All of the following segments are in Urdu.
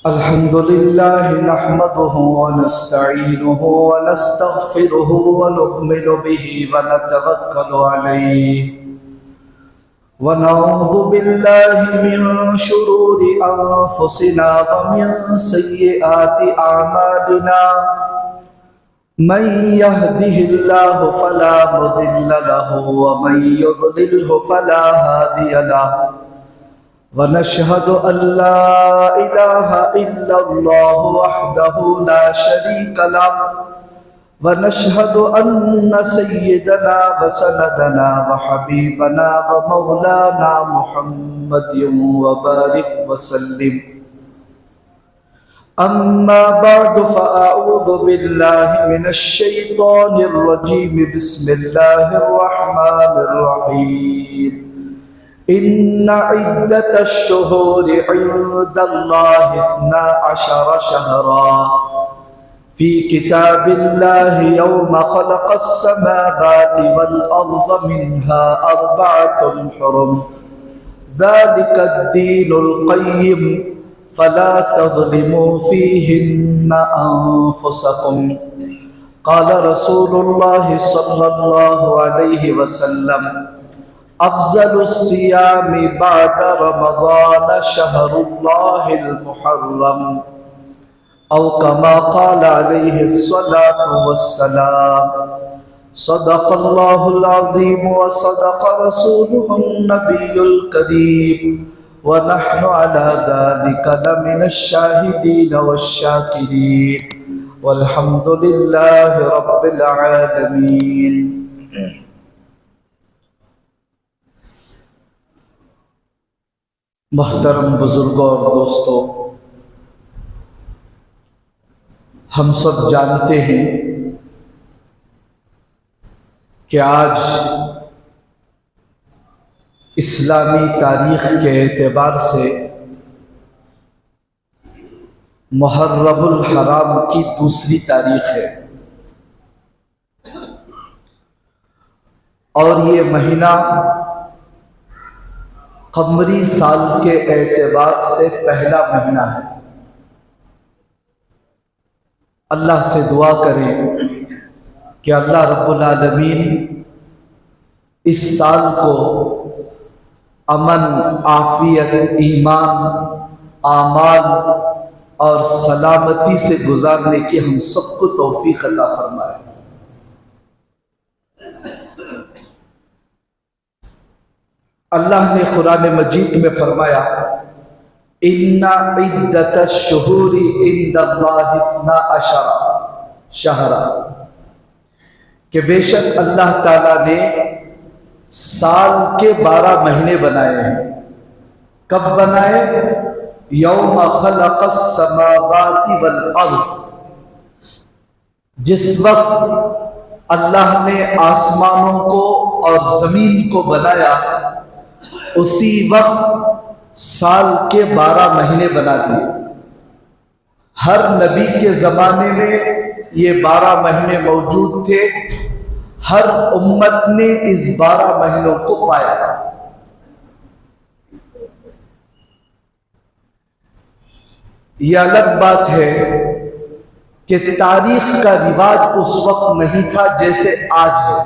الحمد لله نحمده ونستعينه ونستغفره ونؤمن به ونتوكل عليه ونعوذ بالله من شرور أنفسنا ومن سيئات أعمالنا من يهده الله فلا مضل له ومن يضلله فلا هادي له ونشهد أن لا إله إلا الله وحده لا شريك له ونشهد أن سيدنا وسندنا وحبيبنا ومولانا محمد وبارك وسلم. أما بعد فأعوذ بالله من الشيطان الرجيم. بسم الله الرحمن الرحيم. إن عدة الشهور عند الله 12 شهرا في كتاب الله يوم خلق السماوات والأرض منها 4 حرم ذلك الدين القيم فلا تظلموا فيهن أنفسكم. قال رسول الله صلى الله عليه وسلم: أفضل الصيام بعد رمضان شهر الله المحرم، أو كما قال عليه الصلاة والسلام. صدق الله العظيم وصدق رسوله النبي الكريم، ونحن على ذلك لمن الشاهدين والشاكرين، والحمد لله رب العالمين. محترم بزرگوں اور دوستوں، ہم سب جانتے ہیں کہ آج اسلامی تاریخ کے اعتبار سے محرم الحرام کی دوسری تاریخ ہے، اور یہ مہینہ قمری سال کے اعتبار سے پہلا مہینہ ہے۔ اللہ سے دعا کریں کہ اللہ رب العالمین اس سال کو امن، عافیت، ایمان، اعمال اور سلامتی سے گزارنے کی ہم سب کو توفیق عطا فرمائے۔ اللہ نے قرآن مجید میں فرمایا: ان عدت الشہور عند اللہ 12 شہرا، کہ بے شک اللہ تعالیٰ نے سال کے 12 مہینے بنائے ہیں۔ کب بنائے؟ یوم خلق السماوات والارض، جس وقت اللہ نے آسمانوں کو اور زمین کو بنایا، اسی وقت سال کے 12 مہینے بنا دیے۔ ہر نبی کے زمانے میں یہ 12 مہینے موجود تھے، ہر امت نے اس 12 مہینوں کو پایا۔ یہ الگ بات ہے کہ تاریخ کا رواج اس وقت نہیں تھا جیسے آج ہے،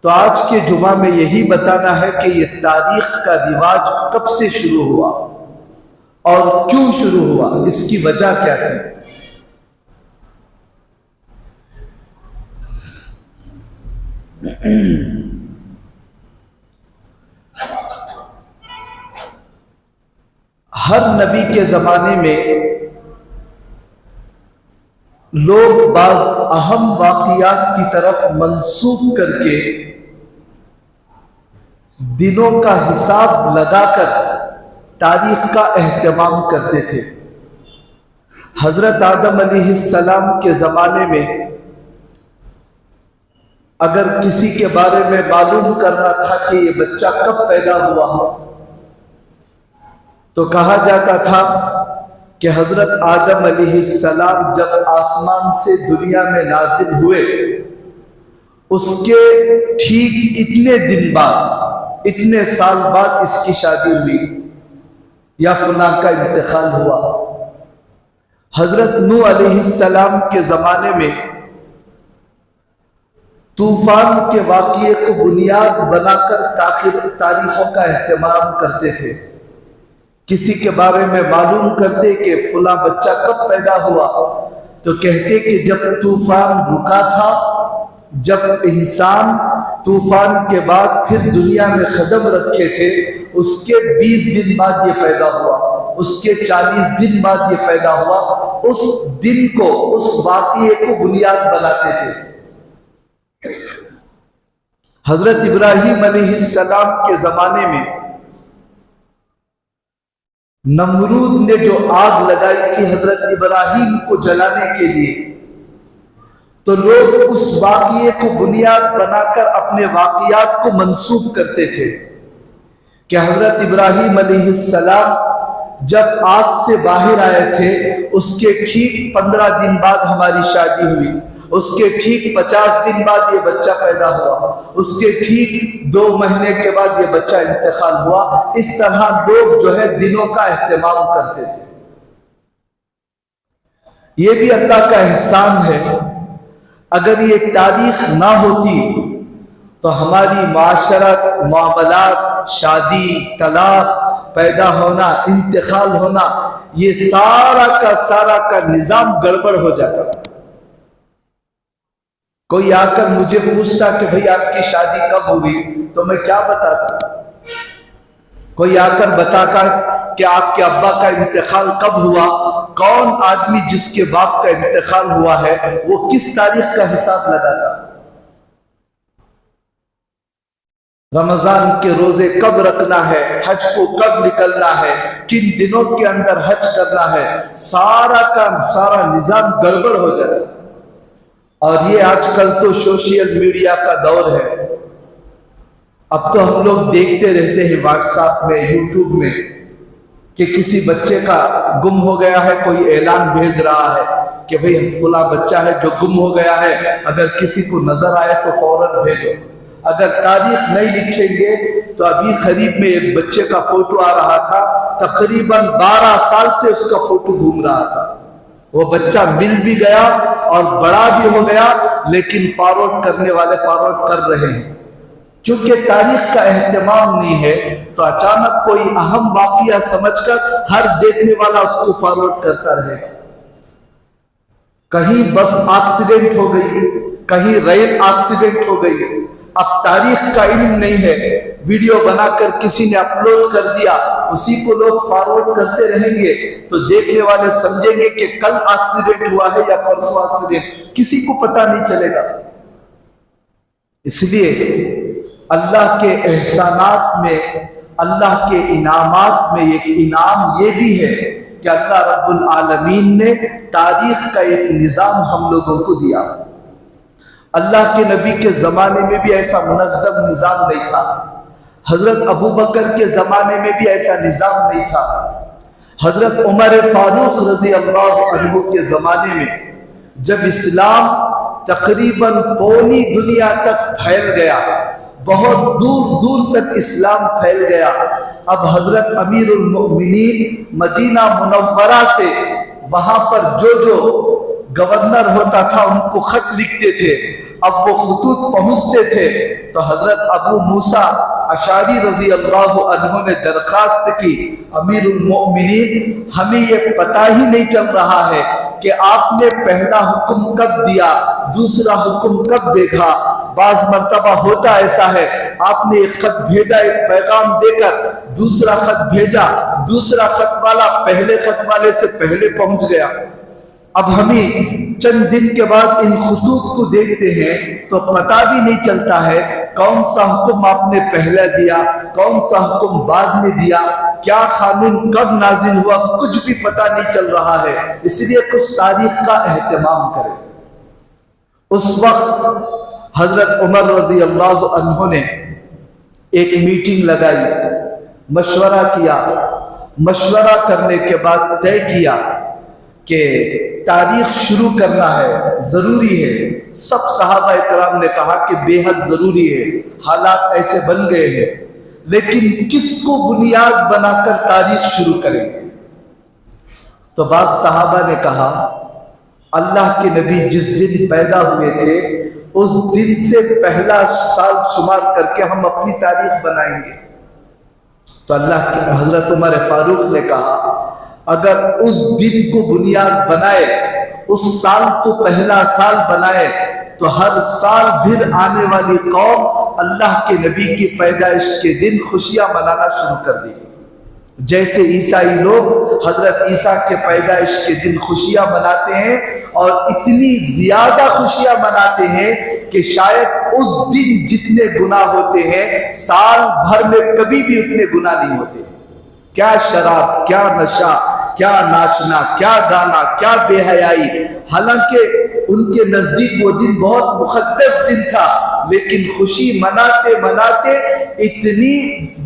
تو آج کے جمعہ میں یہی بتانا ہے کہ یہ تاریخ کا رواج کب سے شروع ہوا اور کیوں شروع ہوا، اس کی وجہ کیا تھی۔ ہر نبی کے زمانے میں لوگ بعض اہم واقعات کی طرف منسوب کر کے دنوں کا حساب لگا کر تاریخ کا اہتمام کرتے تھے۔ حضرت آدم علیہ السلام کے زمانے میں اگر کسی کے بارے میں معلوم کرنا تھا کہ یہ بچہ کب پیدا ہوا تو کہا جاتا تھا کہ حضرت آدم علیہ السلام جب آسمان سے دنیا میں نازل ہوئے، اس کے ٹھیک اتنے دن بعد، اتنے سال بعد اس کی شادی ہوئی یا فلاں کا انتقال ہوا۔ حضرت نوح علیہ السلام کے زمانے میں طوفان کے واقعے کو بنیاد بنا کر تاریخوں کا اہتمام کرتے تھے. کسی کے بارے میں معلوم کرتے کہ فلاں بچہ کب پیدا ہوا تو کہتے کہ جب طوفان رکا تھا، جب انسان طوفان کے بعد پھر دنیا میں قدم رکھے تھے، اس کے 20 دن بعد یہ پیدا ہوا، اس کے 40 دن بعد یہ پیدا ہوا. اس دن کو، اس واقعے کو بنیاد بناتے تھے. حضرت ابراہیم علیہ السلام کے زمانے میں نمرود نے جو آگ لگائی تھی حضرت ابراہیم کو جلانے کے لیے، تو لوگ اس واقعے کو بنیاد بنا کر اپنے واقعات کو منسوب کرتے تھے کہ حضرت ابراہیم علیہ السلام جب آگ سے باہر آئے تھے، اس کے ٹھیک 15 دن بعد ہماری شادی ہوئی، اس کے ٹھیک 50 دن بعد یہ بچہ پیدا ہوا، اس کے ٹھیک 2 مہینے کے بعد یہ بچہ انتقال ہوا. اس طرح لوگ جو ہے دنوں کا اہتمام کرتے تھے. یہ بھی اللہ کا احسان ہے. اگر یہ تاریخ نہ ہوتی تو ہماری معاشرت، معاملات، شادی، طلاق، پیدا ہونا، انتقال ہونا، یہ سارا کا نظام گڑبڑ ہو جاتا. کوئی آ کر مجھے پوچھتا کہ بھئی آپ کی شادی کب ہوئی تو میں کیا بتاتا. کوئی آ کر بتاتا کہ آپ کے ابا کا انتقال کب ہوا، کون آدمی جس کے باپ کا انتقال ہوا ہے وہ کس تاریخ کا حساب لگاتا. رمضان کے روزے کب رکھنا ہے، حج کو کب نکلنا ہے، کن دنوں کے اندر حج کرنا ہے، سارا کا سارا نظام گڑبڑ ہو جاتا. اور یہ آج کل تو سوشل میڈیا کا دور ہے. اب تو ہم لوگ دیکھتے رہتے ہیں واٹس ایپ میں، یوٹیوب میں کہ کسی بچے کا گم ہو گیا ہے، کوئی اعلان بھیج رہا ہے کہ بھئی فلاں بچہ ہے جو گم ہو گیا ہے، اگر کسی کو نظر آئے تو فوراً بھیجو. اگر تاریخ نہیں لکھیں گے تو ابھی قریب میں ایک بچے کا فوٹو آ رہا تھا، تقریباً 12 سال سے اس کا فوٹو گھوم رہا تھا. وہ بچہ مل بھی گیا اور بڑا بھی ہو گیا، لیکن فارورڈ کرنے والے فارورڈ کر رہے ہیں. کیونکہ تاریخ کا اہتمام نہیں ہے تو اچانک کوئی اہم واقعہ سمجھ کر ہر دیکھنے والا اس کو فارورڈ کرتا رہے گا. کہیں بس ایکسیڈنٹ ہو گئی، کہیں ریل ایکسیڈنٹ ہو گئی. اب تاریخ کا علم نہیں ہے، ویڈیو بنا کر کسی نے اپلوڈ کر دیا، اسی کو لوگ فارورڈ کرتے رہیں گے تو دیکھنے والے سمجھیں گے کہ کل ایکسیڈنٹ ہوا ہے یا پرسوں ایکسیڈنٹ، کسی کو پتہ نہیں چلے گا. اس لیے اللہ کے احسانات میں، اللہ کے انعامات میں ایک انعام یہ بھی ہے کہ اللہ رب العالمین نے تاریخ کا ایک نظام ہم لوگوں کو دیا. اللہ کے نبی کے زمانے میں بھی ایسا منظم نظام نہیں تھا. حضرت ابو بکر کے زمانے میں بھی ایسا نظام نہیں تھا. حضرت عمر فاروق رضی اللہ عنہ کے زمانے میں جب اسلام تقریباً پوری دنیا تک پھیل گیا، بہت دور دور تک اسلام پھیل گیا، اب حضرت امیر المؤمنین مدینہ منورہ سے وہاں پر جو گورنر ہوتا تھا ان کو خط لکھتے تھے، اب وہ خطوط پہنچتے تھے تو حضرت ابو موسیٰ اشعری رضی اللہ عنہ نے درخواست کی، امیر المؤمنین ہمیں یہ پتہ ہی نہیں چل رہا ہے کہ آپ نے پہلا حکم کب دیا، دوسرا حکم کب دے گا. بعض مرتبہ ہوتا ایسا ہے، آپ نے ایک خط بھیجا، ایک پیغام دے کر دوسرا خط بھیجا، دوسرا خط والا پہلے خط والے سے پہلے پہنچ گیا. اب ہمیں چند دن کے بعد ان خطوط کو دیکھتے ہیں تو پتہ بھی نہیں چلتا ہے کون سا حکم آپ نے پہلے دیا، کون سا حکم بعد میں دیا، کیا قانون کب نازل ہوا، کچھ بھی پتہ نہیں چل رہا ہے. اس لیے کچھ تاریخ کا اہتمام کریں. اس وقت حضرت عمر رضی اللہ عنہ نے ایک میٹنگ لگائی، مشورہ کیا. مشورہ کرنے کے بعد طے کیا کہ تاریخ شروع کرنا ہے، ضروری ہے. سب صحابہ اکرام نے کہا کہ بے حد ضروری ہے، حالات ایسے بن گئے ہیں، لیکن کس کو بنیاد بنا کر تاریخ شروع کریں گے؟ تو بعض صحابہ نے کہا اللہ کے نبی جس دن پیدا ہوئے تھے اس دن سے پہلا سال شمار کر کے ہم اپنی تاریخ بنائیں گے۔ تو اللہ کے حضرت عمر فاروق نے کہا اگر اس دن کو بنیاد بنائے، اس سال کو پہلا سال بنائے، تو ہر سال پھر آنے والی قوم اللہ کے نبی کی پیدائش کے دن خوشیاں منانا شروع کر دی۔ جیسے عیسائی لوگ حضرت عیسیٰ کے پیدائش کے دن خوشیاں مناتے ہیں، اور اتنی زیادہ خوشیاں مناتے ہیں کہ شاید اس دن جتنے گناہ ہوتے ہیں سال بھر میں کبھی بھی اتنے گناہ نہیں ہوتے۔ کیا شراب، کیا نشہ، کیا ناچنا، کیا گانا، کیا بے حیائی، حالانکہ ان کے نزدیک وہ دن بہت مقدس دن تھا، لیکن خوشی مناتے مناتے اتنی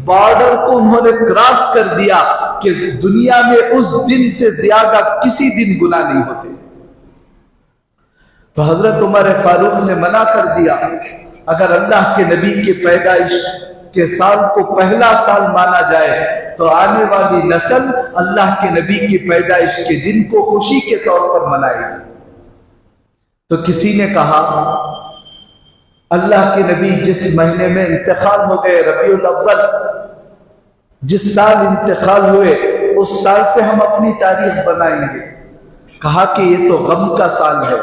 بارڈر کو انہوں نے کراس کر دیا کہ دنیا میں اس دن سے زیادہ کسی دن گناہ نہیں ہوتے۔ تو حضرت عمر فاروق نے منع کر دیا اگر اللہ کے نبی کی پیدائش کے سال کو پہلا سال مانا جائے تو آنے والی نسل اللہ کے نبی کی پیدائش کے دن کو خوشی کے طور پر منائے گی۔ تو کسی نے کہا اللہ کے نبی جس مہینے میں انتقال ہو گئے، ربیع الاول، جس سال انتقال ہوئے اس سال سے ہم اپنی تاریخ بنائیں گے۔ کہا کہ یہ تو غم کا سال ہے،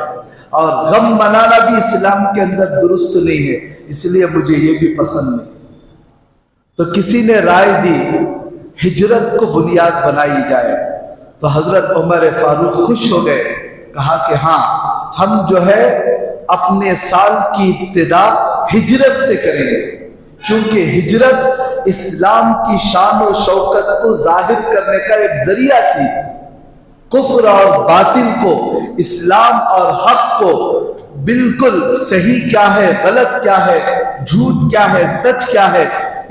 اور غم منانا بھی اسلام کے اندر درست نہیں ہے، اس لیے مجھے یہ بھی پسند نہیں۔ تو کسی نے رائے دی ہجرت کو بنیاد بنائی جائے، تو حضرت عمر فاروق خوش ہو گئے، کہا کہ ہاں ہم جو ہے اپنے سال کی ابتدا ہجرت سے کریں گے، کیونکہ ہجرت اسلام کی شان و شوکت کو ظاہر کرنے کا ایک ذریعہ تھی۔ کفر اور باطل کو، اسلام اور حق کو بالکل صحیح کیا ہے، غلط کیا ہے، جھوٹ کیا ہے، سچ کیا ہے،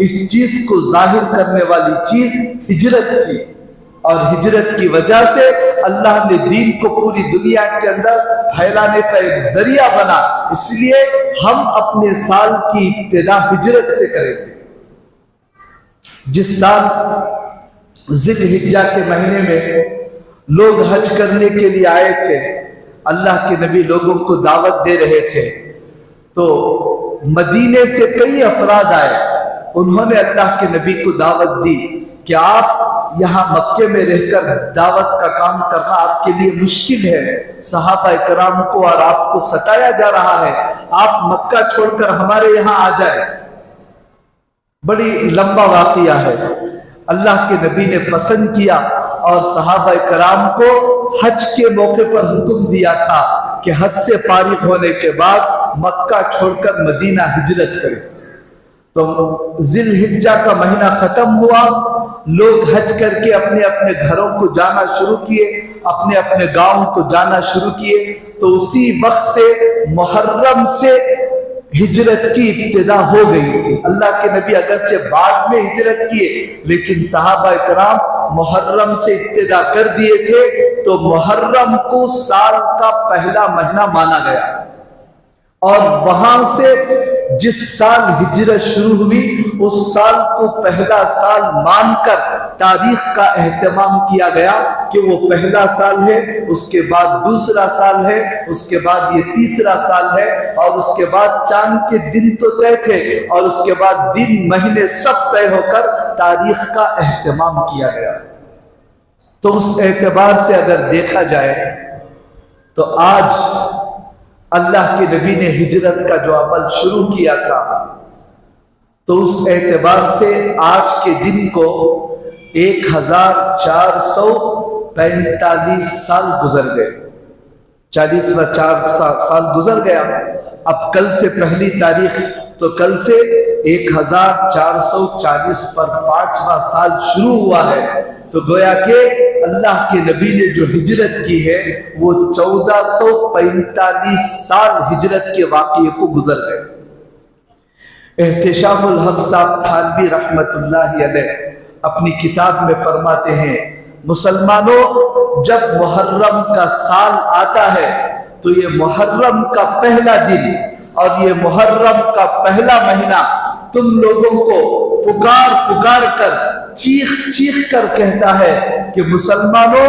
اس چیز کو ظاہر کرنے والی چیز ہجرت تھی، اور ہجرت کی وجہ سے اللہ نے دین کو پوری دنیا کے اندر پھیلانے کا ایک ذریعہ بنا۔ اس لیے ہم اپنے سال کی ابتدا ہجرت سے کریں گے۔ جس سال ذی الحجہ کے مہینے میں لوگ حج کرنے کے لیے آئے تھے، اللہ کے نبی لوگوں کو دعوت دے رہے تھے، تو مدینے سے کئی افراد آئے، انہوں نے اللہ کے نبی کو دعوت دی کہ آپ یہاں مکے میں رہ کر دعوت کا کام کرنا آپ کے لیے مشکل ہے، صحابہ کرام کو اور آپ کو ستایا جا رہا ہے، آپ مکہ چھوڑ کر ہمارے یہاں آ جائیں۔ بڑی لمبا واقعہ ہے۔ اللہ کے نبی نے پسند کیا اور صحابہ کرام کو حج کے موقع پر حکم دیا تھا کہ حج سے فارغ ہونے کے بعد مکہ چھوڑ کر مدینہ ہجرت کریں۔ تو ذی الحجہ کا مہینہ ختم ہوا، لوگ حج کر کے اپنے اپنے گھروں کو جانا شروع کیے، اپنے اپنے گاؤں کو جانا شروع کیے۔ تو اسی وقت سے محرم سے ہجرت کی ابتدا ہو گئی تھی۔ اللہ کے نبی اگرچہ بعد میں ہجرت کیے، لیکن صحابہ کرام محرم سے ابتدا کر دیے تھے، تو محرم کو سال کا پہلا مہینہ مانا گیا، اور وہاں سے جس سال ہجرت شروع ہوئی اس سال کو پہلا سال مان کر تاریخ کا اہتمام کیا گیا کہ وہ پہلا سال ہے، اس کے بعد دوسرا سال ہے، اس کے بعد یہ تیسرا سال ہے، اور اس کے بعد چاند کے دن تو طے تھے، اور اس کے بعد دن مہینے سب طے ہو کر تاریخ کا اہتمام کیا گیا۔ تو اس اعتبار سے اگر دیکھا جائے تو آج اللہ کے نبی نے ہجرت کا جو عمل شروع کیا تھا، تو اس اعتبار سے آج کے دن کو 1445 سال گزر گئے، 40واں سال گزر گیا۔ اب کل سے پہلی تاریخ، تو کل سے 1440 پر 5واں سال شروع ہوا ہے۔ تو گویا کہ اللہ کے نبی نے جو ہجرت کی ہے وہ 1445 سال ہجرت کے واقعے کو گزر گئے۔ احتشام الحق صاحب تھانوی رحمت اللہ علیہ اپنی کتاب میں فرماتے ہیں، مسلمانوں جب محرم کا سال آتا ہے تو یہ محرم کا پہلا دن اور یہ محرم کا پہلا مہینہ تم لوگوں کو پکار پکار کر چیخ چیخ کر کہتا ہے کہ مسلمانوں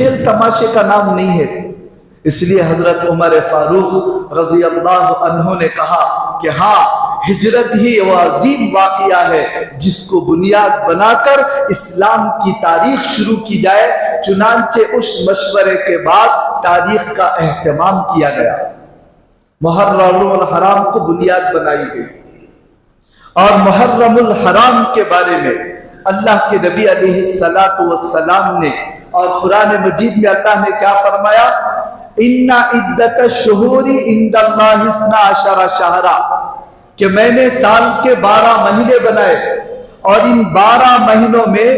کھیل تماشے کا نام نہیں ہے۔ اس لیے حضرت عمر فاروق رضی اللہ عنہ نے کہا کہ ہاں، ہجرت ہی وہ عظیم واقعہ ہے جس کو بنیاد بنا کر اسلام کی تاریخ شروع کی جائے۔ چنانچہ اس مشورے کے بعد تاریخ کا اہتمام کیا گیا، محرم الحرام کو بنیاد بنائی گئی۔ اور محرم الحرام کے بارے میں اللہ کے نبی علیہ السلام نے اور قرآن مجید میں اللہ نے کیا فرمایا؟ اِنَّ عِدَّةَ الشُّهُورِ عِندَ اللَّهِ 12 شَهْرًا، کہ میں نے سال کے 12 مہینے بنائے، اور ان 12 مہینوں میں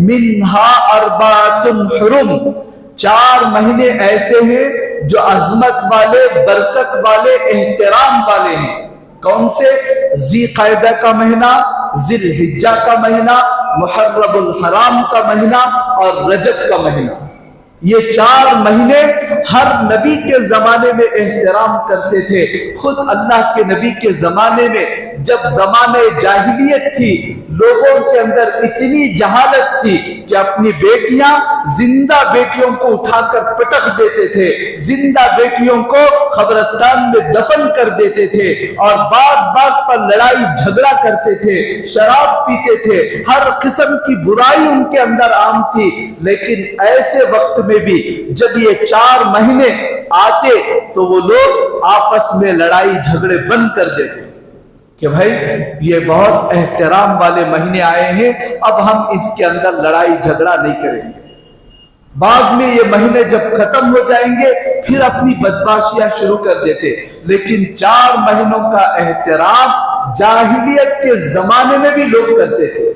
مِنْهَا 4 حُرُمٌ، 4 مہینے ایسے ہیں جو عظمت والے، برکت والے، احترام والے ہیں۔ کون سے؟ ذی قعدہ کا مہینہ، ذی الحجہ کا مہینہ، محرم الحرام کا مہینہ اور رجب کا مہینہ۔ یہ 4 مہینے ہر نبی کے زمانے میں احترام کرتے تھے۔ خود اللہ کے نبی کے زمانے میں جب زمانے جاہلیت تھی، لوگوں کے اندر اتنی جہالت تھی کہ اپنی بیٹیاں، زندہ بیٹیوں کو اٹھا کر پٹک دیتے تھے، زندہ بیٹیوں کو قبرستان میں دفن کر دیتے تھے، اور بات پر لڑائی جھگڑا کرتے تھے، شراب پیتے تھے، ہر قسم کی برائی ان کے اندر عام تھی۔ لیکن ایسے وقت میں بھی جب یہ 4 مہینے آتے تو وہ لوگ آپس میں لڑائی جھگڑے بند کر دیتے کہ بھائی یہ بہت احترام والے مہینے آئے ہیں، اب ہم اس کے اندر لڑائی جھگڑا نہیں کریں گے۔ بعد میں یہ مہینے جب ختم ہو جائیں گے پھر اپنی بدماشیاں شروع کر دیتے۔ لیکن 4 مہینوں کا احترام جاہلیت کے زمانے میں بھی لوگ کرتے تھے،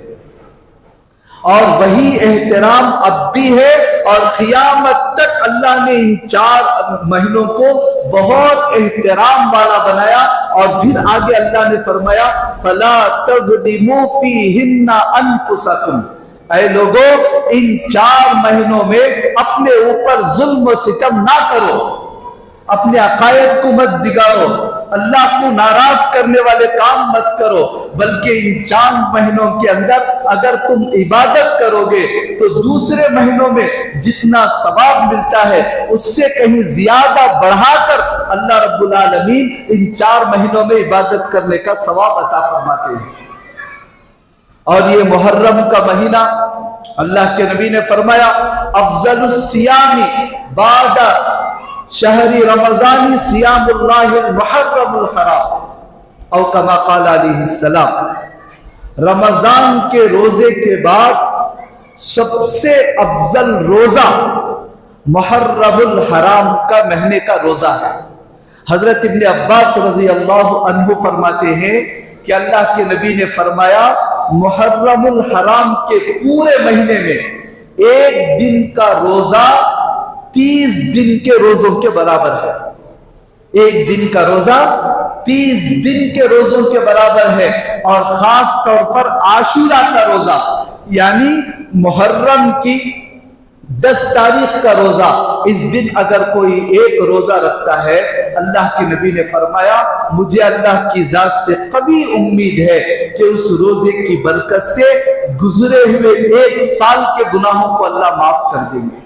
اور وہی احترام اب بھی ہے، اور قیامت تک اللہ نے ان 4 مہینوں کو بہت احترام والا بنایا۔ اور پھر آگے اللہ نے فرمایا فَلَا تَظْلِمُوا فِيهِنَّ أَنفُسَكُمْ، اے لوگو ان 4 مہینوں میں اپنے اوپر ظلم و ستم نہ کرو، اپنے عقائد کو مت بگاڑو، اللہ کو ناراض کرنے والے کام مت کرو، بلکہ ان 4 مہینوں کے اندر اگر تم عبادت کرو گے تو دوسرے مہینوں میں جتنا ثواب ملتا ہے اس سے کہیں زیادہ بڑھا کر اللہ رب العالمین ان 4 مہینوں میں عبادت کرنے کا ثواب عطا فرماتے ہیں۔ اور یہ محرم کا مہینہ اللہ کے نبی نے فرمایا افضل الصیام بعد شہر رمضان سیام اللہ المحرم الحرام، او کما قال علیہ السلام، رمضان کے روزے کے بعد سب سے افضل روزہ محرم الحرام کا مہینے کا روزہ ہے۔ حضرت ابن عباس رضی اللہ عنہ فرماتے ہیں کہ اللہ کے نبی نے فرمایا محرم الحرام کے پورے مہینے میں 1 دن کا روزہ 30 دن کے روزوں کے برابر ہے۔ 1 دن کا روزہ 30 دن کے روزوں کے برابر ہے۔ اور خاص طور پر عاشورہ کا روزہ، یعنی محرم کی 10 تاریخ کا روزہ، اس دن اگر کوئی 1 روزہ رکھتا ہے، اللہ کے نبی نے فرمایا مجھے اللہ کی ذات سے قوی امید ہے کہ اس روزے کی برکت سے گزرے ہوئے 1 سال کے گناہوں کو اللہ معاف کر دیں گے۔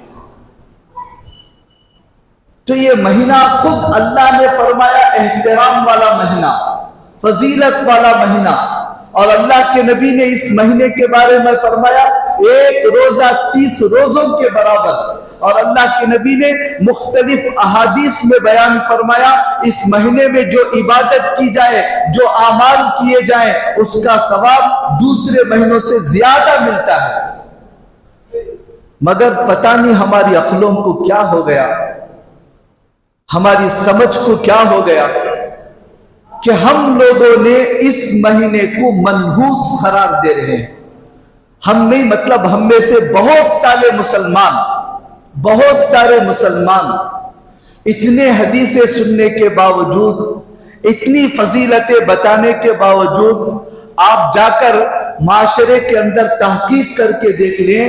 تو یہ مہینہ خود اللہ نے فرمایا احترام والا مہینہ، فضیلت والا مہینہ، اور اللہ کے نبی نے اس مہینے کے بارے میں فرمایا 1 روزہ 30 روزوں کے برابر، اور اللہ کے نبی نے مختلف احادیث میں بیان فرمایا اس مہینے میں جو عبادت کی جائے، جو اعمال کیے جائیں، اس کا ثواب دوسرے مہینوں سے زیادہ ملتا ہے۔ مگر پتہ نہیں ہماری عقلوں کو کیا ہو گیا، ہماری سمجھ کو کیا ہو گیا کہ ہم لوگوں نے اس مہینے کو منحوس قرار دے رہے ہیں۔ ہم نہیں، مطلب ہم میں سے بہت سارے مسلمان اتنے حدیثیں سننے کے باوجود، اتنی فضیلتیں بتانے کے باوجود، آپ جا کر معاشرے کے اندر تحقیق کر کے دیکھ لیں،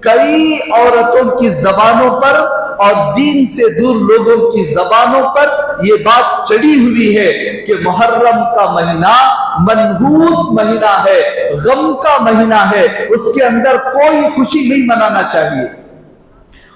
کئی عورتوں کی زبانوں پر اور دین سے دور لوگوں کی زبانوں پر یہ بات چڑھی ہوئی ہے کہ محرم کا مہینہ منحوس مہینہ ہے، غم کا مہینہ ہے، اس کے اندر کوئی خوشی نہیں منانا چاہیے۔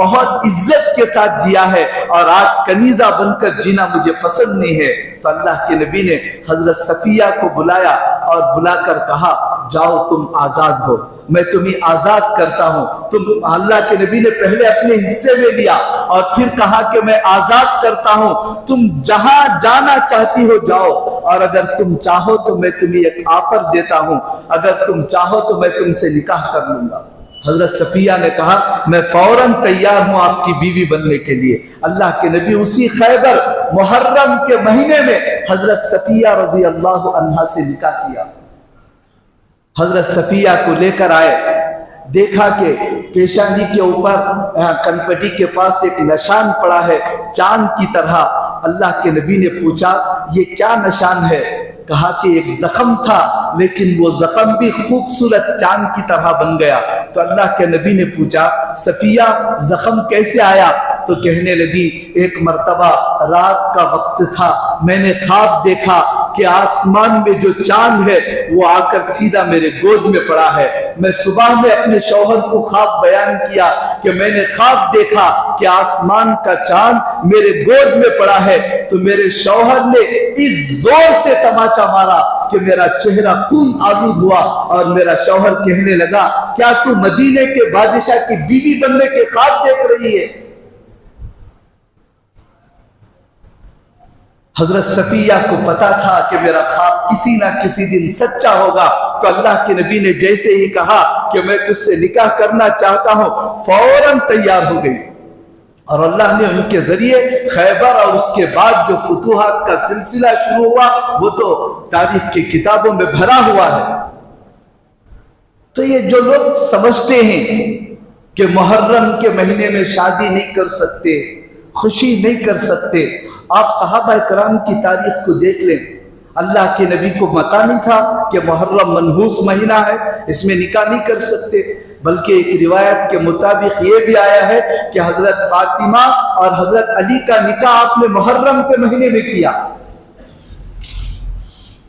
بہت عزت کے ساتھ جیا ہے اور آج کنیزہ بن کر جینا مجھے پسند نہیں ہے۔ تو اللہ کے نبی نے حضرت صفیہ کو بلایا اور بلا کر کہا جاؤ تم آزاد ہو، میں تمہیں آزاد کرتا ہوں۔ تم اللہ کے نبی نے پہلے اپنے حصے میں لیا اور پھر کہا کہ میں آزاد کرتا ہوں، تم جہاں جانا چاہتی ہو جاؤ، اور اگر تم چاہو تو میں تمہیں ایک آفر دیتا ہوں، اگر تم چاہو تو میں تم سے نکاح کر لوں گا۔ حضرت صفیہ نے کہا میں فوراً تیار ہوں آپ کی بیوی بننے کے لیے۔ اللہ کے نبی اسی خیبر محرم کے مہینے میں حضرت صفیہ رضی اللہ عنہا سے نکاح کیا۔ حضرت صفیہ کو لے کر آئے، دیکھا کہ پیشانی کے اوپر کنپٹی کے پاس ایک نشان پڑا ہے چاند کی طرح۔ اللہ کے نبی نے پوچھا یہ کیا نشان ہے؟ کہا کہ ایک زخم تھا لیکن وہ زخم بھی خوبصورت چاند کی طرح بن گیا۔ تو اللہ کے نبی نے پوچھا صفیہ زخم کیسے آیا؟ تو کہنے لگی ایک مرتبہ رات کا وقت تھا، میں نے خواب دیکھا کہ آسمان میں جو چاند ہے وہ آ کر سیدھا میرے گود میں پڑا ہے۔ میں صبح میں اپنے شوہر کو خواب بیان کیا کہ میں نے خواب دیکھا کہ آسمان کا چاند میرے گود میں پڑا ہے، تو میرے شوہر نے اس زور سے تماچا مارا کہ میرا چہرہ خون آلود ہوا، اور میرا شوہر کہنے لگا کیا تو مدینے کے بادشاہ کی بیوی بننے کے خواب دیکھ رہی ہے؟ حضرت صفیہ کو پتا تھا کہ میرا خواب کسی نہ کسی دن سچا ہوگا، تو اللہ کے نبی نے جیسے ہی کہا کہ میں تجھ سے نکاح کرنا چاہتا ہوں فوراً تیار ہو گئی، اور اللہ نے ان کے ذریعے خیبر اور اس کے بعد جو فتوحات کا سلسلہ شروع ہوا وہ تو تاریخ کی کتابوں میں بھرا ہوا ہے۔ تو یہ جو لوگ سمجھتے ہیں کہ محرم کے مہینے میں شادی نہیں کر سکتے، خوشی نہیں کر سکتے، آپ صحابہ کرام کی تاریخ کو دیکھ لیں۔ اللہ کے نبی کو پتہ نہیں تھا کہ محرم منحوس مہینہ ہے، اس میں نکاح نہیں کر سکتے، بلکہ ایک روایت کے مطابق یہ بھی آیا ہے کہ حضرت فاطمہ اور حضرت علی کا نکاح آپ نے محرم کے مہینے میں کیا۔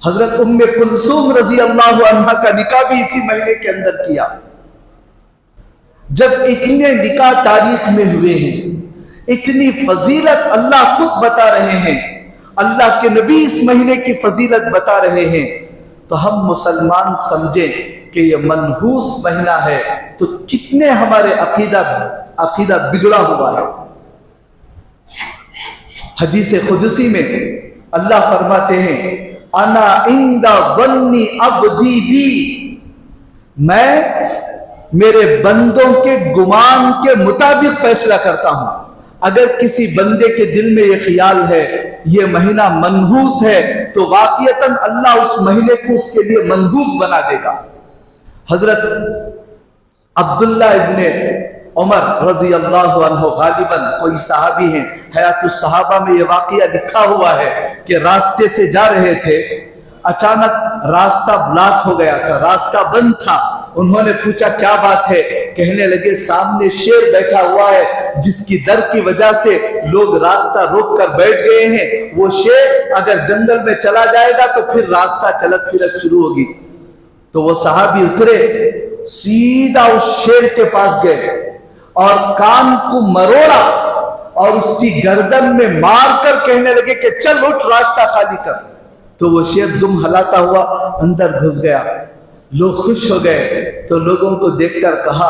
حضرت ام کلثوم رضی اللہ عنہا کا نکاح بھی اسی مہینے کے اندر کیا۔ جب اتنے نکاح تاریخ میں ہوئے ہیں، اتنی فضیلت اللہ خود بتا رہے ہیں، اللہ کے نبی اس مہینے کی فضیلت بتا رہے ہیں، تو ہم مسلمان سمجھیں کہ یہ منحوس مہینہ ہے تو کتنے ہمارے عقیدہ بگڑا ہوا ہے۔ حدیث قدسی میں اللہ فرماتے ہیں انا عند ظن عبدی بی، میں میرے بندوں کے گمان کے مطابق فیصلہ کرتا ہوں۔ اگر کسی بندے کے دل میں یہ خیال ہے یہ مہینہ منحوس ہے تو واقعتاً اللہ اس مہینے کو اس کے لیے منحوس بنا دے گا۔ حضرت عبداللہ ابن عمر رضی اللہ عنہ غالباً کوئی صحابی ہیں، حیات الصحابہ میں یہ واقعہ لکھا ہوا ہے کہ راستے سے جا رہے تھے، اچانک راستہ بلاک ہو گیا تھا، راستہ بند تھا۔ انہوں نے پوچھا کیا بات ہے؟ کہنے لگے سامنے شیر بیٹھا ہوا ہے جس کی ڈر کی وجہ سے لوگ راستہ روک کر بیٹھ گئے ہیں، وہ شیر اگر جنگل میں چلا جائے گا تو پھر راستہ چلت پھرت شروع ہوگی۔ تو وہ صحابی اترے، سیدھا اس شیر کے پاس گئے اور کان کو مروڑا اور اس کی گردن میں مار کر کہنے لگے کہ چل اٹھ راستہ خالی کر۔ تو وہ شیر دم ہلاتا ہوا اندر گھس گیا۔ لوگ خوش ہو گئے تو لوگوں کو دیکھ کر کہا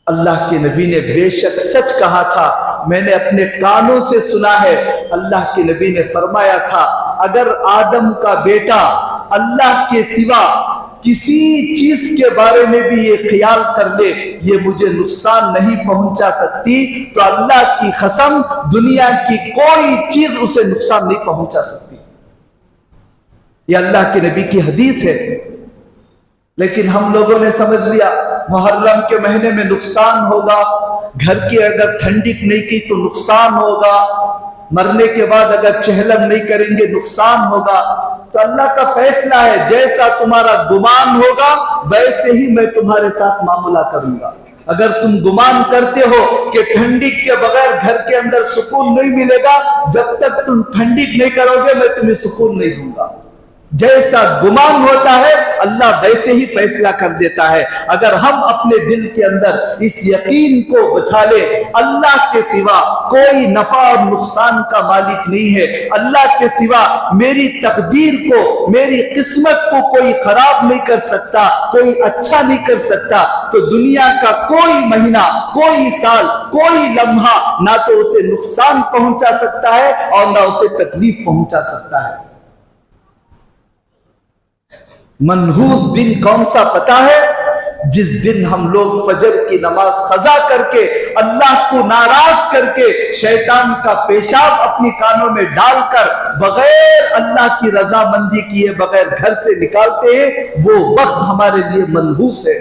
اللہ کے نبی نے بے شک سچ کہا تھا، میں نے اپنے کانوں سے سنا ہے۔ اللہ کے نبی نے فرمایا تھا اگر آدم کا بیٹا اللہ کے سوا کسی چیز کے بارے میں بھی یہ خیال کر لے یہ مجھے نقصان نہیں پہنچا سکتی، تو اللہ کی قسم دنیا کی کوئی چیز اسے نقصان نہیں پہنچا سکتی۔ یہ اللہ کے نبی کی حدیث ہے۔ لیکن ہم لوگوں نے سمجھ لیا محرم کے مہینے میں نقصان ہوگا، گھر کی اگر ٹھنڈک نہیں کی تو نقصان ہوگا، مرنے کے بعد اگر چہلم نہیں کریں گے نقصان ہوگا۔ تو اللہ کا فیصلہ ہے جیسا تمہارا گمان ہوگا ویسے ہی میں تمہارے ساتھ معاملہ کروں گا۔ اگر تم گمان کرتے ہو کہ ٹھنڈک کے بغیر گھر کے اندر سکون نہیں ملے گا، جب تک تم ٹھنڈک نہیں کرو گے میں تمہیں سکون نہیں دوں گا۔ جیسا گمان ہوتا ہے اللہ ویسے ہی فیصلہ کر دیتا ہے۔ اگر ہم اپنے دل کے اندر اس یقین کو بٹھا لیں اللہ کے سوا کوئی نفع اور نقصان کا مالک نہیں ہے، اللہ کے سوا میری تقدیر کو، میری قسمت کو کوئی خراب نہیں کر سکتا، کوئی اچھا نہیں کر سکتا، تو دنیا کا کوئی مہینہ، کوئی سال، کوئی لمحہ نہ تو اسے نقصان پہنچا سکتا ہے اور نہ اسے تکلیف پہنچا سکتا ہے۔ منحوس دن کون سا پتا ہے؟ جس دن ہم لوگ فجر کی نماز قضا کر کے اللہ کو ناراض کر کے شیطان کا پیشاب اپنی کانوں میں ڈال کر بغیر اللہ کی رضامندی کیے بغیر گھر سے نکالتے ہیں، وہ وقت ہمارے لیے منحوس ہے۔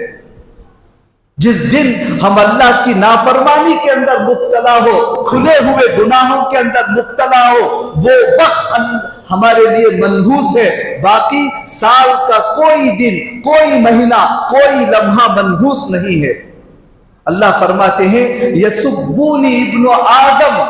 جس دن ہم اللہ کی نافرمانی کے اندر مبتلا ہو، کھلے ہوئے گناہوں کے اندر مبتلا ہو، وہ وقت ہمارے لیے منحوس ہے۔ باقی سال کا کوئی دن، کوئی مہینہ، کوئی لمحہ منحوس نہیں ہے۔ اللہ فرماتے ہیں یسبونی ابن آدم،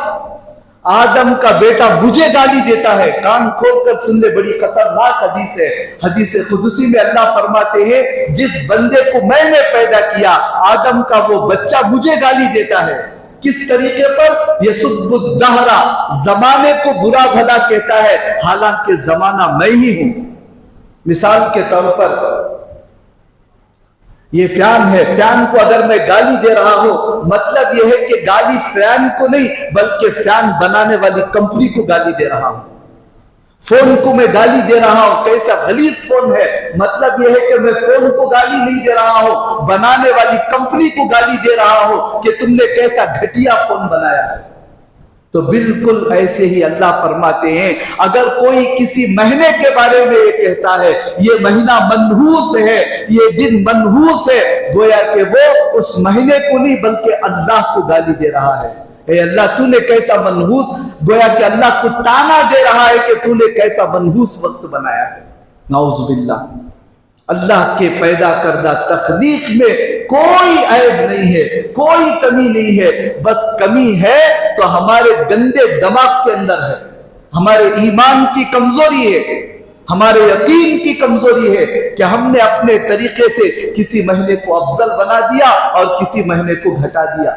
آدم کا بیٹا مجھے گالی دیتا ہے۔ کان کھول کر سن لے، بڑی خطرناک حدیث ہے۔ حدیث قدسی میں اللہ فرماتے ہیں جس بندے کو میں نے پیدا کیا، آدم کا وہ بچہ مجھے گالی دیتا ہے۔ کس طریقے پر؟ یسب الدہر، زمانے کو برا بھلا کہتا ہے، حالانکہ زمانہ میں ہی ہوں۔ مثال کے طور پر یہ فین ہے، فین کو اگر میں گالی دے رہا ہوں، مطلب یہ ہے کہ گالی فین کو نہیں بلکہ فین بنانے والی کمپنی کو گالی دے رہا ہوں۔ فون کو میں گالی دے رہا ہوں، کیسا غلیظ فون ہے، مطلب یہ ہے کہ میں فون کو گالی نہیں دے رہا ہوں، بنانے والی کمپنی کو گالی دے رہا ہوں کہ تم نے کیسا گھٹیا فون بنایا ہے۔ تو بالکل ایسے ہی اللہ فرماتے ہیں اگر کوئی کسی مہینے کے بارے میں یہ کہتا ہے یہ مہینہ منحوس ہے، یہ دن منحوس ہے، گویا کہ وہ اس مہینے کو نہیں بلکہ اللہ کو گالی دے رہا ہے۔ اے اللہ تو نے کیسا منحوس، گویا کہ اللہ کو تانا دے رہا ہے کہ تو نے کیسا منحوس وقت بنایا ہے۔ نعوذ باللہ۔ اللہ کے پیدا کردہ تخلیق میں کوئی عیب نہیں ہے، کوئی کمی نہیں ہے، بس کمی ہے تو ہمارے گندے دماغ کے اندر ہے، ہمارے ایمان کی کمزوری ہے، ہمارے یقین کی کمزوری ہے کہ ہم نے اپنے طریقے سے کسی مہینے کو افضل بنا دیا اور کسی مہینے کو گھٹا دیا۔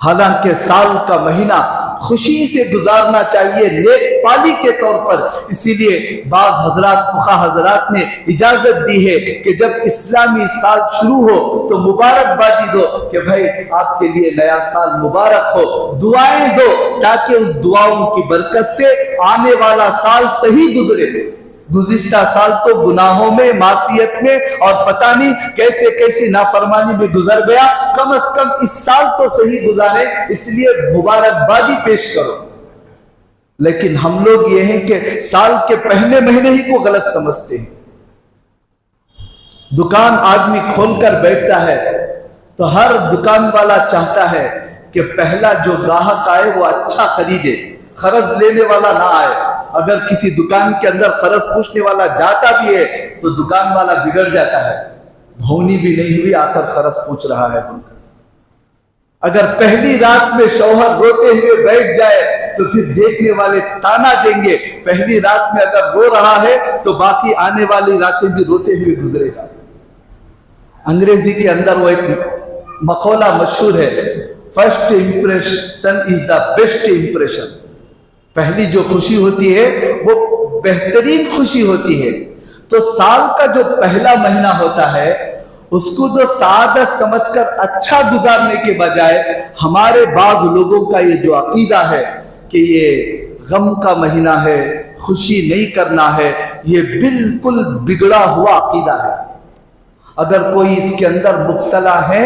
حالانکہ سال کا مہینہ خوشی سے گزارنا چاہیے، نیک پالی کے طور پر۔ اسی لیے بعض حضرات، فقہ حضرات نے اجازت دی ہے کہ جب اسلامی سال شروع ہو تو مبارکبادی دو کہ بھائی آپ کے لیے نیا سال مبارک ہو، دعائیں دو تاکہ ان دعاؤں کی برکت سے آنے والا سال صحیح گزرے۔ گزشتہ سال تو گناہوں میں، معصیت میں اور پتہ نہیں کیسے کیسی نافرمانی میں گزر گیا، کم از کم اس سال تو صحیح گزارے، اس لیے مبارکبادی پیش کرو۔ لیکن ہم لوگ یہ ہیں کہ سال کے پہلے مہینے ہی کو غلط سمجھتے ہیں۔ دکان آدمی کھول کر بیٹھتا ہے تو ہر دکان والا چاہتا ہے کہ پہلا جو گاہک آئے وہ اچھا خریدے، قرض لینے والا نہ آئے۔ اگر کسی دکان کے اندر قرض پوچھنے والا جاتا بھی ہے تو دکان والا بگڑ جاتا ہے، بھونی بھی نہیں ہوئی آ کر قرض پوچھ رہا ہے۔ اگر پہلی رات میں شوہر روتے ہوئے بیٹھ جائے تو پھر دیکھنے والے تانا دیں گے، پہلی رات میں اگر رو رہا ہے تو باقی آنے والی راتیں بھی روتے ہوئے گزرے گا۔ انگریزی کے اندر وہ ایک مقولہ مشہور ہے، first impression is the best impression. پہلی جو خوشی ہوتی ہے وہ بہترین خوشی ہوتی ہے۔ تو سال کا جو پہلا مہینہ ہوتا ہے اس کو جو سعادت سمجھ کر اچھا گزارنے کے بجائے ہمارے بعض لوگوں کا یہ جو عقیدہ ہے کہ یہ غم کا مہینہ ہے، خوشی نہیں کرنا ہے، یہ بالکل بگڑا ہوا عقیدہ ہے۔ اگر کوئی اس کے اندر مبتلا ہے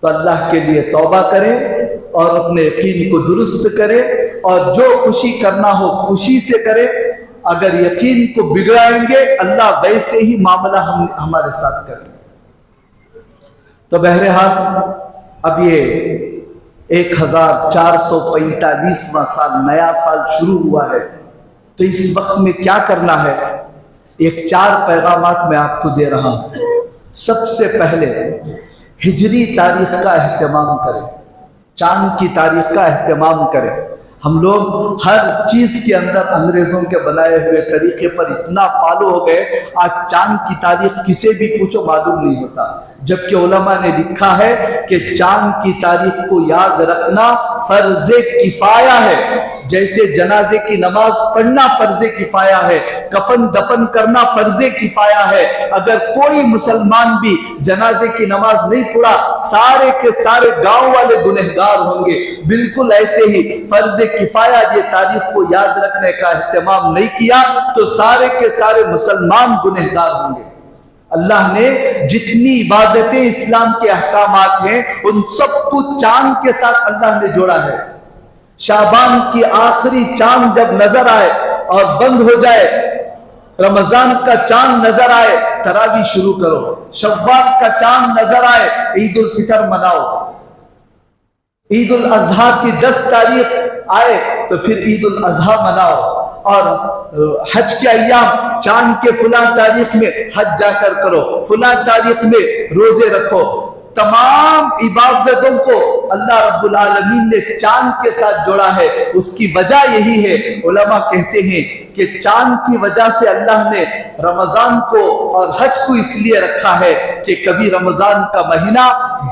تو اللہ کے لیے توبہ کرے اور اپنے یقین کو درست کرے اور جو خوشی کرنا ہو خوشی سے کرے۔ اگر یقین کو بگڑائیں گے اللہ ویسے ہی معاملہ ہمارے ساتھ کرے۔ تو بہرحال اب یہ 1445واں سال، نیا سال شروع ہوا ہے، تو اس وقت میں کیا کرنا ہے؟ ایک 4 پیغامات میں آپ کو دے رہا ہوں۔ سب سے پہلے ہجری تاریخ کا اہتمام کریں، چاند کی تاریخ کا اہتمام کریں۔ ہم لوگ ہر چیز کے اندر انگریزوں کے بنائے ہوئے طریقے پر اتنا فالو ہو گئے، آج چاند کی تاریخ کسے بھی پوچھو معلوم نہیں ہوتا، جبکہ علماء نے لکھا ہے کہ چاند کی تاریخ کو یاد رکھنا فرض کفایہ ہے، جیسے جنازے کی نماز پڑھنا فرض کفایہ ہے، کفن دفن کرنا فرض کفایہ ہے۔ اگر کوئی مسلمان بھی جنازے کی نماز نہیں پڑھا، سارے کے سارے گاؤں والے گنہگار ہوں گے۔ بالکل ایسے ہی فرض کفایہ یہ تاریخ کو یاد رکھنے کا اہتمام نہیں کیا تو سارے کے سارے مسلمان گنہگار ہوں گے۔ اللہ نے جتنی عبادتیں اسلام کے احکامات ہیں ان سب کو چاند کے ساتھ اللہ نے جوڑا ہے۔ شعبان کی آخری چاند جب نظر آئے اور بند ہو جائے، رمضان کا چاند نظر آئے تراویح شروع کرو، شوال کا چاند نظر آئے عید الفطر مناؤ، عید الاضحیٰ کی 10 تاریخ آئے تو پھر عید الاضحیٰ مناؤ، اور حج کے ایام چاند کے فلاں تاریخ میں حج جا کر کرو، فلاں تاریخ میں روزے رکھو۔ تمام عبادتوں کو اللہ رب العالمین نے چاند کے ساتھ جوڑا ہے۔ اس کی وجہ یہی ہے، علماء کہتے ہیں کہ چاند کی وجہ سے اللہ نے رمضان کو اور حج کو اس لیے رکھا ہے کہ کبھی رمضان کا مہینہ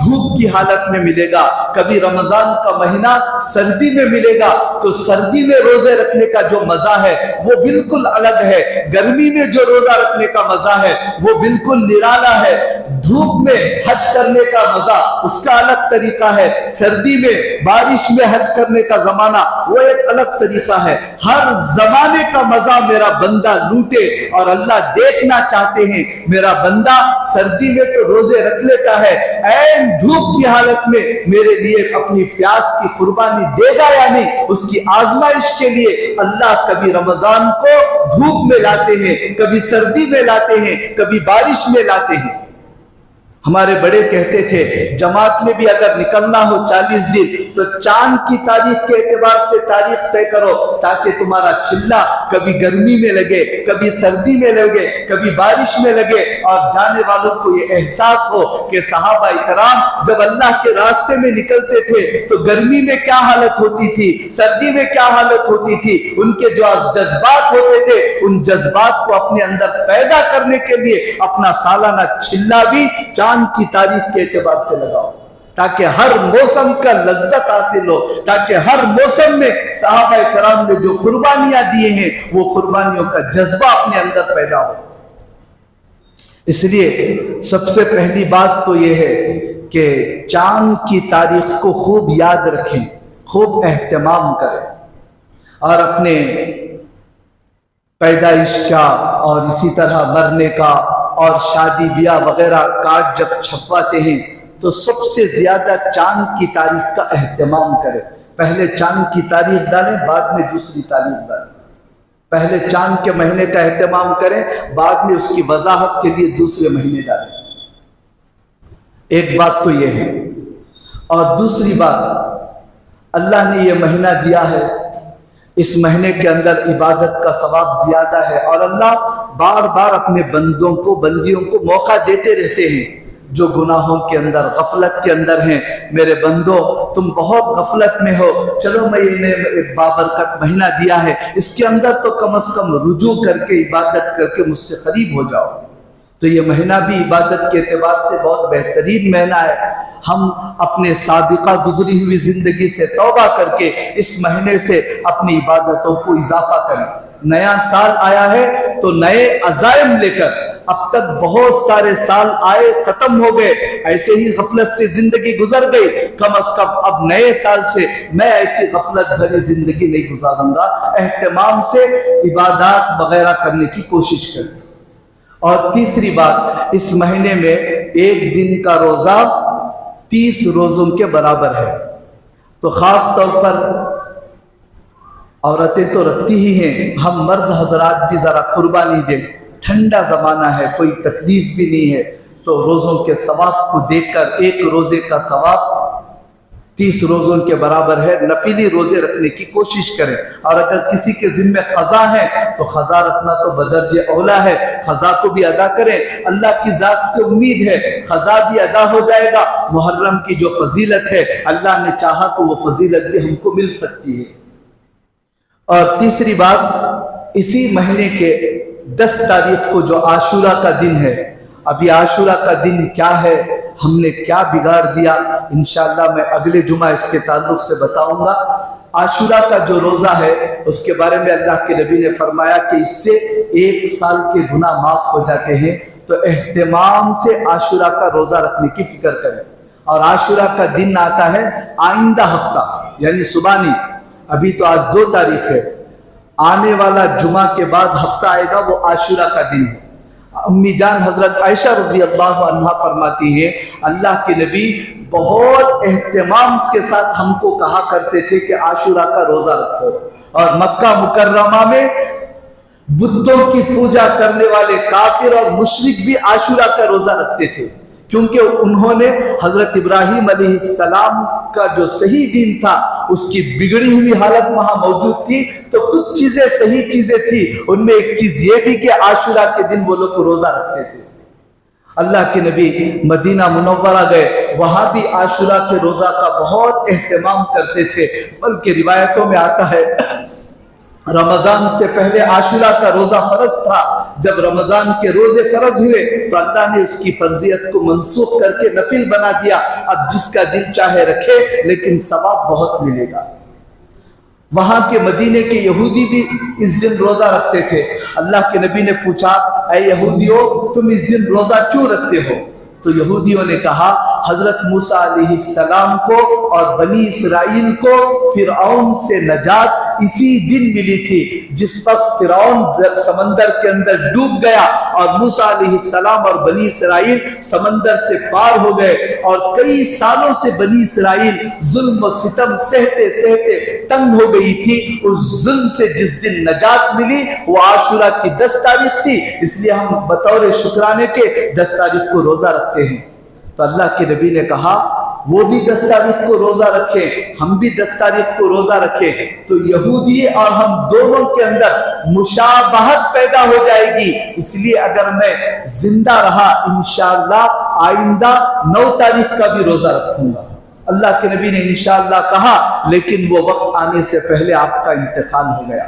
دھوپ کی حالت میں ملے گا، کبھی رمضان کا مہینہ سردی میں ملے گا، تو سردی میں روزے رکھنے کا جو مزہ ہے وہ بالکل الگ ہے، گرمی میں جو روزہ رکھنے کا مزہ ہے وہ بالکل نرالا ہے، دھوپ میں حج کرنے کا مزہ اس کا الگ طریقہ ہے، سردی میں بارش میں حج کرنے کا زمانہ وہ ایک الگ طریقہ ہے۔ ہر زمانے کا مزہ میرا بندہ لوٹے، اور اللہ دیکھنا چاہتے ہیں میرا بندہ سردی میں تو روزے رکھ لیتا ہے، عین دھوپ کی حالت میں میرے لیے اپنی پیاس کی قربانی دے گا یا نہیں۔ اس کی آزمائش کے لیے اللہ کبھی رمضان کو دھوپ میں لاتے ہیں، کبھی سردی میں لاتے ہیں، کبھی بارش میں لاتے ہیں۔ ہمارے بڑے کہتے تھے جماعت میں بھی اگر نکلنا ہو 40 دن تو چاند کی تاریخ کے اعتبار سے تاریخ طے کرو، تاکہ تمہارا چلہ کبھی گرمی میں لگے، کبھی سردی میں لگے، کبھی بارش میں لگے، اور جانے والوں کو یہ احساس ہو کہ صحابہ کرام جب اللہ کے راستے میں نکلتے تھے تو گرمی میں کیا حالت ہوتی تھی، سردی میں کیا حالت ہوتی تھی، ان کے جو جذبات ہوتے تھے ان جذبات کو اپنے اندر پیدا کرنے کے لیے اپنا سالانہ چلہ بھی چاند کی تاریخ کے اعتبار سے لگاؤ، تاکہ ہر موسم کا لذت حاصل ہو، تاکہ ہر موسم میں صحابہ کرام نے جو قربانیاں دیے ہیں وہ قربانیوں کا جذبہ اپنے اندر پیدا ہو۔ اس لیے سب سے پہلی بات تو یہ ہے کہ چاند کی تاریخ کو خوب یاد رکھیں، خوب اہتمام کریں، اور اپنے پیدائش کا اور اسی طرح مرنے کا اور شادی بیاہ وغیرہ کارڈ جب چھپواتے ہیں تو سب سے زیادہ چاند کی تاریخ کا اہتمام کریں۔ پہلے چاند کی تاریخ ڈالیں، بعد میں دوسری تاریخ ڈالیں۔ پہلے چاند کے مہینے کا اہتمام کریں، بعد میں اس کی وضاحت کے لیے دوسرے مہینے ڈالیں۔ ایک بات تو یہ ہے، اور دوسری بات، اللہ نے یہ مہینہ دیا ہے، اس مہینے کے اندر عبادت کا ثواب زیادہ ہے، اور اللہ بار بار اپنے بندوں کو بندیوں کو موقع دیتے رہتے ہیں جو گناہوں کے اندر غفلت کے اندر ہیں۔ میرے بندو تم بہت غفلت میں ہو، چلو میں انہیں ایک بابرکت مہینہ دیا ہے، اس کے اندر تو کم از کم رجوع کر کے عبادت کر کے مجھ سے قریب ہو جاؤ۔ تو یہ مہینہ بھی عبادت کے اعتبار سے بہت بہترین مہینہ ہے۔ ہم اپنے سابقہ گزری ہوئی زندگی سے توبہ کر کے اس مہینے سے اپنی عبادتوں کو اضافہ کریں۔ نیا سال آیا ہے تو نئے عزائم لے کر، اب تک بہت سارے سال آئے ختم ہو گئے، ایسے ہی غفلت سے زندگی گزر گئی، کم از کم اب نئے سال سے میں ایسی غفلت بھری زندگی نہیں گزاروں گا۔ اہتمام سے عبادات وغیرہ کرنے کی کوشش کریں۔ اور تیسری بات، اس مہینے میں ایک دن کا روزہ 30 روزوں کے برابر ہے، تو خاص طور پر عورتیں تو رکھتی ہی ہیں، ہم مرد حضرات بھی ذرا قربانی دیں۔ ٹھنڈا زمانہ ہے، کوئی تکلیف بھی نہیں ہے، تو روزوں کے ثواب کو دیکھ کر ایک روزے کا ثواب 30 روزوں کے برابر ہے۔ نفلی روزے رکھنے کی کوشش کریں، اور اگر کسی کے ذمہ قضا ہے تو قضا رکھنا تو بدرجہ اولا ہے، قضا کو بھی ادا کریں۔ اللہ کی ذات سے امید ہے قضا بھی ادا ہو جائے گا۔ محرم کی جو فضیلت ہے، اللہ نے چاہا تو وہ فضیلت بھی ہم کو مل سکتی ہے۔ اور تیسری بات، اسی مہینے کے 10 تاریخ کو جو عاشورہ کا دن ہے، ابھی عاشورہ کا دن کیا ہے، ہم نے کیا بگاڑ دیا، انشاءاللہ میں اگلے جمعہ اس کے تعلق سے بتاؤں گا۔ عاشورہ کا جو روزہ ہے اس کے بارے میں اللہ کے نبی نے فرمایا کہ اس سے 1 سال کے گناہ معاف ہو جاتے ہیں، تو اہتمام سے عاشورہ کا روزہ رکھنے کی فکر کریں۔ اور عاشورہ کا دن آتا ہے آئندہ ہفتہ، یعنی صبح نہیں، ابھی تو آج 2 تاریخ ہے، آنے والا جمعہ کے بعد ہفتہ آئے گا، وہ عاشورہ کا دن ہے۔ امی جان حضرت عائشہ رضی اللہ عنہا فرماتی ہیں اللہ کے نبی بہت اہتمام کے ساتھ ہم کو کہا کرتے تھے کہ عاشورہ کا روزہ رکھو، اور مکہ مکرمہ میں بتوں کی پوجا کرنے والے کافر اور مشرک بھی عاشورہ کا روزہ رکھتے تھے، کیونکہ انہوں نے حضرت ابراہیم علیہ السلام کا جو صحیح دین تھا اس کی بگڑی ہوئی حالت وہاں موجود تھی، تو کچھ چیزیں صحیح چیزیں تھی، ان میں ایک چیز یہ بھی کہ عاشورہ کے دن وہ لوگ روزہ رکھتے تھے۔ اللہ کے نبی مدینہ منورہ گئے، وہاں بھی عاشورہ کے روزہ کا بہت اہتمام کرتے تھے، بلکہ روایتوں میں آتا ہے رمضان سے پہلے عاشورہ کا روزہ فرض تھا، جب رمضان کے روزے فرض ہوئے تو اللہ نے اس کی فرضیت کو منسوخ کر کے نفل بنا دیا، اب جس کا دل چاہے رکھے لیکن ثواب بہت ملے گا۔ وہاں کے مدینے کے یہودی بھی اس دن روزہ رکھتے تھے۔ اللہ کے نبی نے پوچھا اے یہودیوں تم اس دن روزہ کیوں رکھتے ہو؟ تو یہودیوں نے کہا حضرت موسیٰ علیہ السلام کو اور بنی اسرائیل کو فرعون سے نجات اسی دن ملی تھی جس وقت فرعون سمندر کے اندر ڈوب گیا اور موسیٰ علیہ السلام اور بنی اسرائیل سمندر سے پار ہو گئے، اور کئی سالوں سے بنی اسرائیل ظلم و ستم سہتے سہتے تنگ ہو گئی تھی۔ اس ظلم سے جس دن نجات ملی وہ عاشورہ کی 10 تاریخ تھی، اس لیے ہم بطور شکرانے کے 10 تاریخ کو روزہ رکھتے ہیں۔ تو اللہ کے نبی نے کہا وہ بھی 10 تاریخ کو روزہ رکھیں، ہم بھی 10 تاریخ کو روزہ رکھیں، تو یہودی اور ہم دونوں کے اندر مشابہت پیدا ہو جائے گی۔ اس لیے اگر میں زندہ رہا انشاءاللہ آئندہ 9 تاریخ کا بھی روزہ رکھوں گا۔ اللہ کے نبی نے انشاءاللہ کہا، لیکن وہ وقت آنے سے پہلے آپ کا انتقال ہو گیا۔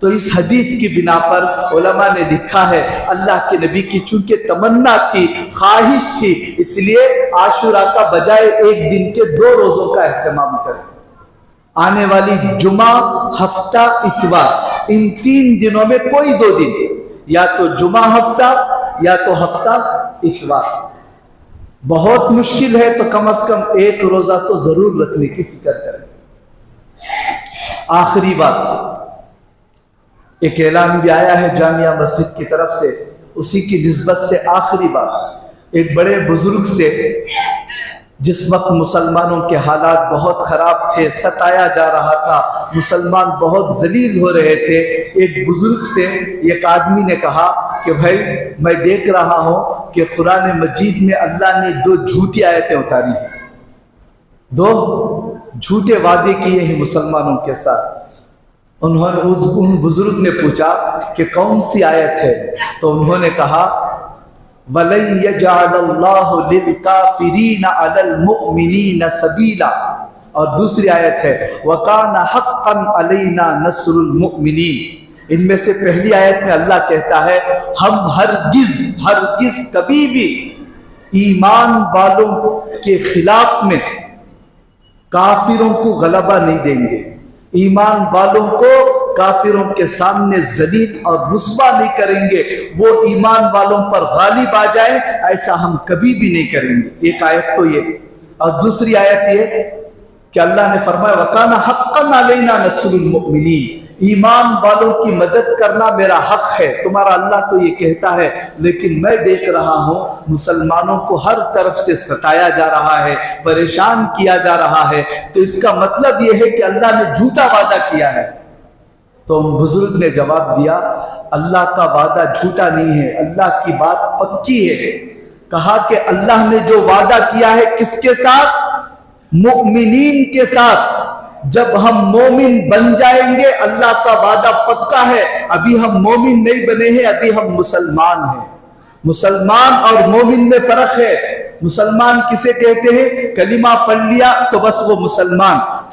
تو اس حدیث کی بنا پر علماء نے لکھا ہے اللہ کے نبی کی چونکہ تمنا تھی، خواہش تھی، اس لیے عاشورہ کا بجائے ایک دن کے 2 روزوں کا اہتمام کریں۔ آنے والی جمعہ، ہفتہ، اتوار، ان 3 دنوں میں کوئی 2 دن، یا تو جمعہ ہفتہ یا تو ہفتہ اتوار۔ بہت مشکل ہے تو کم از کم 1 روزہ تو ضرور رکھنے کی فکر کریں۔ آخری بات، ایک اعلان بھی آیا ہے جامعہ مسجد کی طرف سے، اسی کی نسبت سے آخری بات، ایک بڑے بزرگ سے جس وقت مسلمانوں کے حالات بہت خراب تھے، ستایا جا رہا تھا، مسلمان بہت ذلیل ہو رہے تھے، ایک بزرگ سے ایک آدمی نے کہا کہ بھائی میں دیکھ رہا ہوں کہ قرآن مجید میں اللہ نے 2 جھوٹی آیتیں اتاری ہیں، 2 جھوٹے وعدے کیے ہیں مسلمانوں کے ساتھ۔ ان بزرگ نے پوچھا کہ کون سی آیت ہے؟ تو انہوں نے کہا وَلَن يَجْعَلَ اللَّهُ لِلْكَافِرِينَ عَلَى الْمُؤْمِنِينَ سَبِيلًا، اور دوسری آیت ہے وَكَانَ حَقًّا عَلَيْنَا نَصْرُ الْمُؤْمِنِينَ۔ ان میں سے پہلی آیت میں اللہ کہتا ہے ہم ہرگز کبھی بھی ایمان والوں کے خلاف میں کافروں کو غلبہ نہیں دیں گے، ایمان والوں کو کافروں کے سامنے ذلیل اور رسوا نہیں کریں گے، وہ ایمان والوں پر غالب آ جائیں ایسا ہم کبھی بھی نہیں کریں گے۔ ایک آیت تو یہ، اور دوسری آیت یہ کہ اللہ نے فرمایا وَكَانَ حَقًّا عَلَيْنَا نَصْرُ الْمُؤْمِنِينَ، ایمان والوں کی مدد کرنا میرا حق ہے، تمہارا اللہ تو یہ کہتا ہے، لیکن میں دیکھ رہا ہوں مسلمانوں کو ہر طرف سے ستایا جا رہا ہے، پریشان کیا جا رہا ہے، تو اس کا مطلب یہ ہے کہ اللہ نے جھوٹا وعدہ کیا ہے۔ تو ان بزرگ نے جواب دیا اللہ کا وعدہ جھوٹا نہیں ہے، اللہ کی بات پکی ہے۔ کہا کہ اللہ نے جو وعدہ کیا ہے کس کے ساتھ؟ مؤمنین کے ساتھ۔ جب ہم مومن بن جائیں گے اللہ کا وعدہ پکا ہے، ابھی ہم مومن نہیں بنے ہیں، ابھی ہم مسلمان ہیں۔ مسلمان اور مومن میں فرق ہے۔ مسلمان کسے کہتے ہیں؟ کلمہ پڑھ لیا تو بس وہ مسلمان،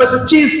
25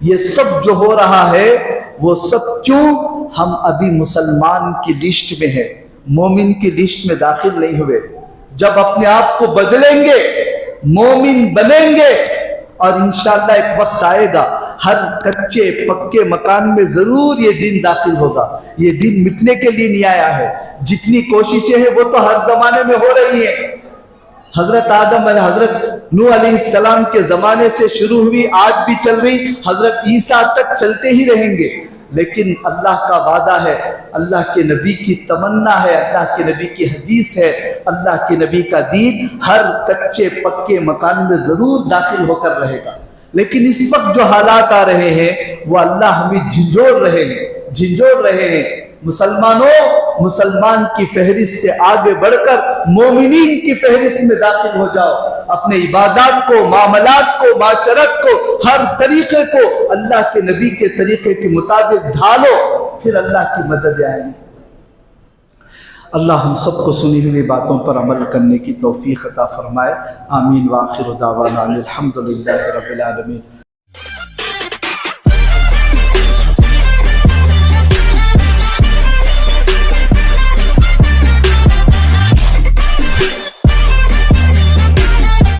یہ سب جو ہو رہا ہے وہ سب کیوں؟ ہم ابھی مسلمان کی لسٹ میں ہیں، مومن کی لسٹ میں داخل نہیں ہوئے۔ جب اپنے آپ کو بدلیں گے، مومن بنیں گے، اور انشاءاللہ ایک وقت آئے گا ہر کچے پکے مکان میں ضرور یہ دین داخل ہوگا۔ یہ دین مٹنے کے لیے نہیں آیا ہے۔ جتنی کوششیں ہیں وہ تو ہر زمانے میں ہو رہی ہیں۔ حضرت آدم علیہ حضرت نوح علیہ السلام کے زمانے سے شروع ہوئی، آج بھی چل رہی، حضرت عیسیٰ تک چلتے ہی رہیں گے۔ لیکن اللہ کا وعدہ ہے، اللہ کے نبی کی تمنا ہے، اللہ کے نبی کی حدیث ہے، اللہ کے نبی کا دین ہر کچے پکے مکان میں ضرور داخل ہو کر رہے گا۔ لیکن اس وقت جو حالات آ رہے ہیں وہ اللہ ہمیں جھنجھوڑ رہے ہیں۔ مسلمانوں، مسلمان کی فہرست سے آگے بڑھ کر مومنین کی فہرست میں داخل ہو جاؤ۔ اپنے عبادات کو، معاملات کو، معاشرت کو، ہر طریقے کو اللہ کے نبی کے طریقے کے مطابق ڈھالو، پھر اللہ کی مدد آئے گی۔ اللہ ہم سب کو سنی ہوئی باتوں پر عمل کرنے کی توفیق عطا فرمائے۔ آمین۔ وآخر دعوانا الحمدللہ رب العالمین۔